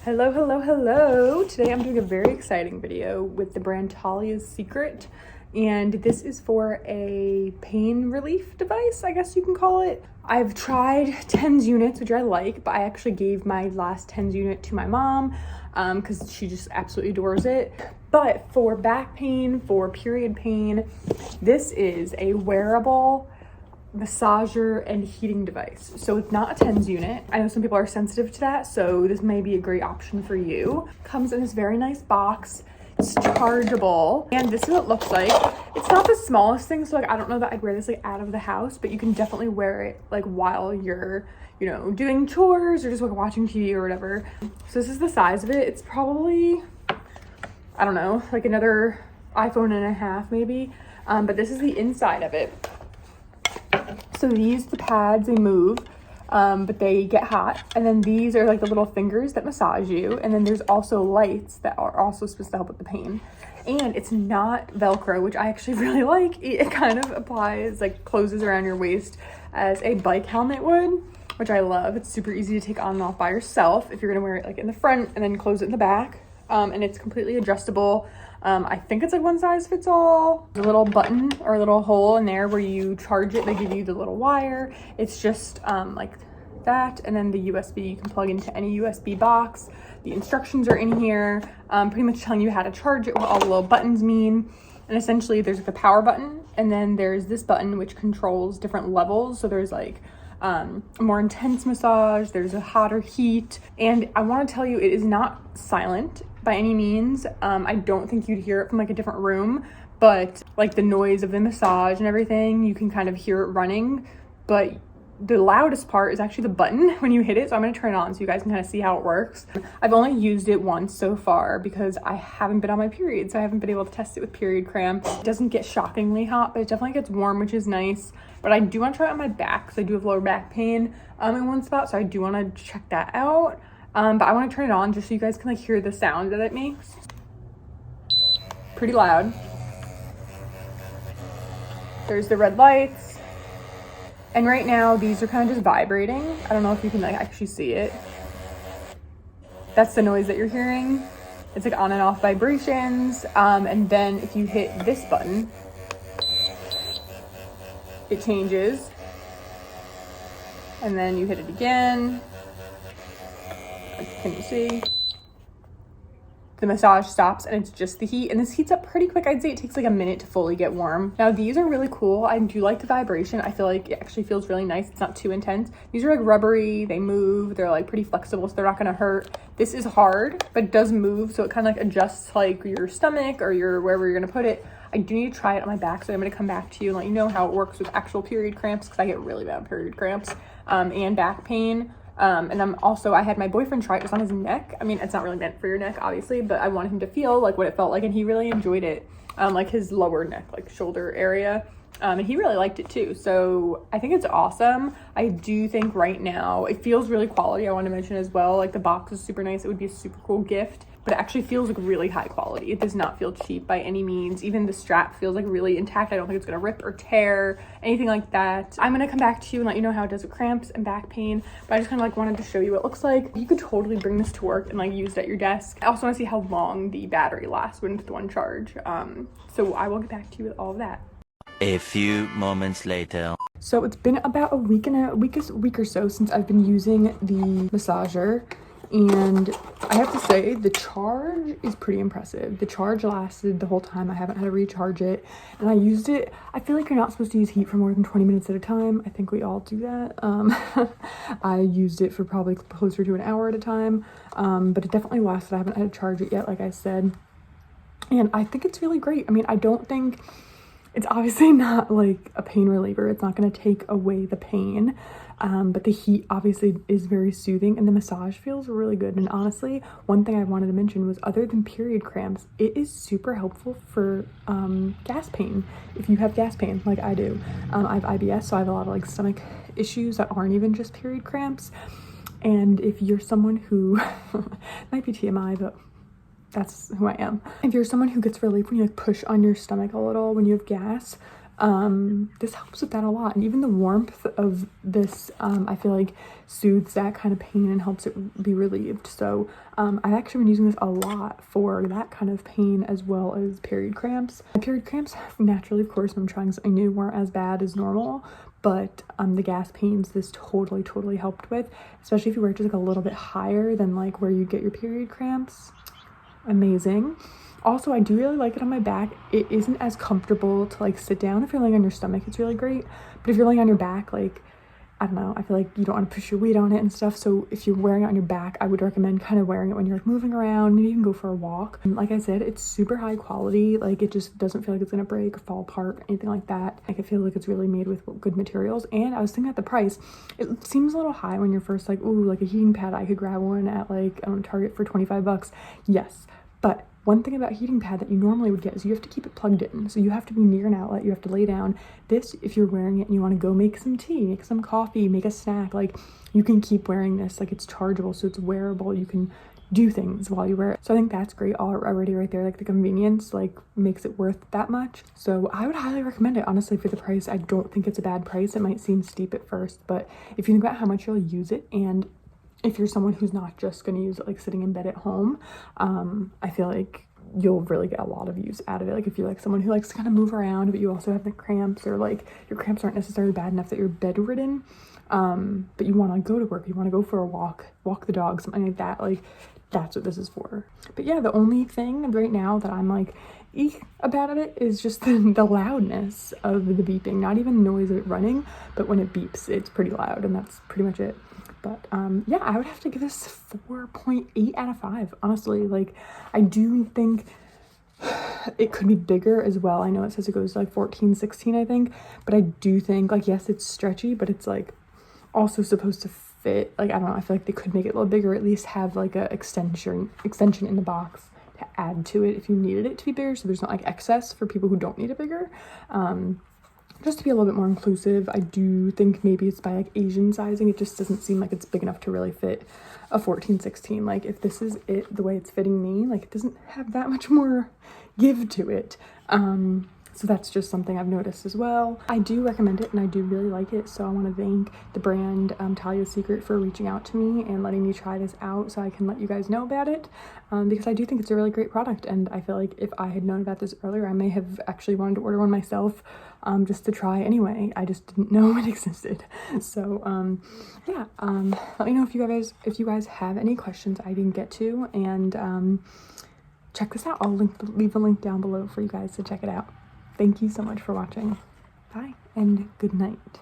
Hello, hello, hello. Today I'm doing a very exciting video with the brand Talia's Secret, and this is for a pain relief device, I guess you can call it. I've tried TENS units, which I like, but I actually gave my last TENS unit to my mom because she just absolutely adores it. But for back pain, for period pain, this is a wearable massager and heating device. So it's not a TENS unit. I know some people are sensitive to that, so this may be a great option for you. Comes in this very nice box. It's chargeable, and this is what it looks like. It's not the smallest thing, so like I don't know that I'd wear this like out of the house, but you can definitely wear it like while you're, you know, doing chores or just like watching TV or whatever. So this is the size of it. It's probably, I don't know, like another iPhone and a half maybe, but this is the inside of it. So these, the pads, they move, but they get hot. And then these are like the little fingers that massage you. And then there's also lights that are also supposed to help with the pain. And it's not Velcro, which I actually really like. It kind of applies, like closes around your waist as a bike helmet would, which I love. It's super easy to take on and off by yourself if you're gonna wear it like in the front and then close it in the back. And it's completely adjustable. I think it's like one size fits all. There's a little button or a little hole in there where you charge it. They give you the little wire. It's just like that. And then the USB, you can plug into any USB box. The instructions are in here, pretty much telling you how to charge it, what all the little buttons mean. And essentially there's like the power button, and then there's this button which controls different levels. So there's like a more intense massage, there's a hotter heat. And I want to tell you, it is not silent by any means. I don't think you'd hear it from like a different room, but like the noise of the massage and everything, you can kind of hear it running. But the loudest part is actually the button when you hit it. So I'm going to turn it on so you guys can kind of see how it works. I've only used it once so far because I haven't been on my period, so I haven't been able to test it with period cramps. It doesn't get shockingly hot, but it definitely gets warm, which is nice. But I do want to try it on my back because I do have lower back pain in one spot, so I do want to check that out. But I want to turn it on just so you guys can like hear the sound that it makes. Pretty loud. There's the red lights. And right now these are kind of just vibrating. I don't know if you can like actually see it. That's the noise that you're hearing. It's like on and off vibrations. And then if you hit this button, it changes. And then you hit it again. Can you see? The massage stops and it's just the heat, and this heats up pretty quick. I'd say it takes like a minute to fully get warm. Now these are really cool. I do like the vibration. I feel like it actually feels really nice. It's not too intense. These are like rubbery, they move, they're like pretty flexible, so they're not gonna hurt. This is hard, but it does move, so it kind of like adjusts like your stomach or your wherever you're gonna put it. I do need to try it on my back, so I'm gonna come back to you and let you know how it works with actual period cramps, because I get really bad period cramps and back pain. And I had my boyfriend try it just on his neck. I mean, it's not really meant for your neck, obviously, but I wanted him to feel like what it felt like, and he really enjoyed it. Like his lower neck, like shoulder area. And he really liked it too. So I think it's awesome. I do think right now it feels really quality. I want to mention as well, like the box is super nice. It would be a super cool gift, but it actually feels like really high quality. It does not feel cheap by any means. Even the strap feels like really intact. I don't think it's gonna rip or tear, anything like that. I'm gonna come back to you and let you know how it does with cramps and back pain, but I just kind of like wanted to show you what it looks like. You could totally bring this to work and like use it at your desk. I also want to see how long the battery lasts with one charge. So I will get back to you with all of that. A few moments later. So it's been about a week or so since I've been using the massager, and I have to say the charge is pretty impressive. The charge lasted the whole time. I haven't had to recharge it, and I used it. I feel like you're not supposed to use heat for more than 20 minutes at a time. I think we all do that. I used it for probably closer to an hour at a time, but it definitely lasted. I haven't had to charge it yet, like I said, and I think it's really great. I mean, I don't think it's obviously not like a pain reliever. It's not going to take away the pain, but the heat obviously is very soothing, and the massage feels really good. And honestly, one thing I wanted to mention was, other than period cramps, it is super helpful for gas pain. If you have gas pain like I do, I have IBS, so I have a lot of like stomach issues that aren't even just period cramps. And if you're someone who might be TMI, but that's who I am. If you're someone who gets relief when you like push on your stomach a little when you have gas, This helps with that a lot. And even the warmth of this, I feel like soothes that kind of pain and helps it be relieved. So I've actually been using this a lot for that kind of pain as well as period cramps. My period cramps, naturally, of course, when I'm trying something new, weren't as bad as normal. But the gas pains, this totally helped with, especially if you wear it just like a little bit higher than like where you get your period cramps. Amazing. Also, I do really like it on my back. It isn't as comfortable to like sit down. If you're laying on your stomach, it's really great. But if you're laying on your back, like, I don't know, I feel like you don't want to push your weight on it and stuff. So if you're wearing it on your back, I would recommend kind of wearing it when you're like moving around. Maybe you can go for a walk. And like I said, it's super high quality. Like it just doesn't feel like it's gonna break or fall apart, anything like that. Like I feel like it's really made with good materials. And I was thinking at the price, it seems a little high when you're first like, ooh, like a heating pad. I could grab one at like, I don't know, Target for 25 bucks. Yes, but one thing about heating pad that you normally would get is you have to keep it plugged in. So you have to be near an outlet, you have to lay down. This, if you're wearing it and you want to go make some tea, make some coffee, make a snack, like you can keep wearing this. Like it's chargeable, so it's wearable. You can do things while you wear it. So I think that's great already right there. Like the convenience like makes it worth that much. So I would highly recommend it. Honestly, for the price, I don't think it's a bad price. It might seem steep at first, but if you think about how much you'll use it, and if you're someone who's not just going to use it like sitting in bed at home, I feel like you'll really get a lot of use out of it. Like if you're like someone who likes to kind of move around, but you also have the cramps, or like your cramps aren't necessarily bad enough that you're bedridden, but you want to go to work, you want to go for a walk the dog, something like that, like that's what this is for. But yeah, the only thing right now that I'm like eek about it is just the loudness of the beeping. Not even noise of it running, but when it beeps, it's pretty loud, and that's pretty much it. But yeah, I would have to give this 4.8 out of 5, honestly. Like I do think it could be bigger as well. I know it says it goes to like 14, 16, I think, but I do think like, yes, it's stretchy, but it's like also supposed to fit. Like I don't know, I feel like they could make it a little bigger, at least have like a extension in the box to add to it if you needed it to be bigger, so there's not like excess for people who don't need it bigger. Just to be a little bit more inclusive. I do think maybe it's by like Asian sizing. It just doesn't seem like it's big enough to really fit a 14, 16. Like if this is it, the way it's fitting me, like it doesn't have that much more give to it. So that's just something I've noticed as well. I do recommend it and I do really like it. So I want to thank the brand Talia's Secret for reaching out to me and letting me try this out so I can let you guys know about it, because I do think it's a really great product. And I feel like if I had known about this earlier, I may have actually wanted to order one myself, just to try anyway. I just didn't know it existed. So yeah, let me know if you guys have any questions I didn't get to, and check this out. I'll leave a link down below for you guys to check it out. Thank you so much for watching. Bye and good night.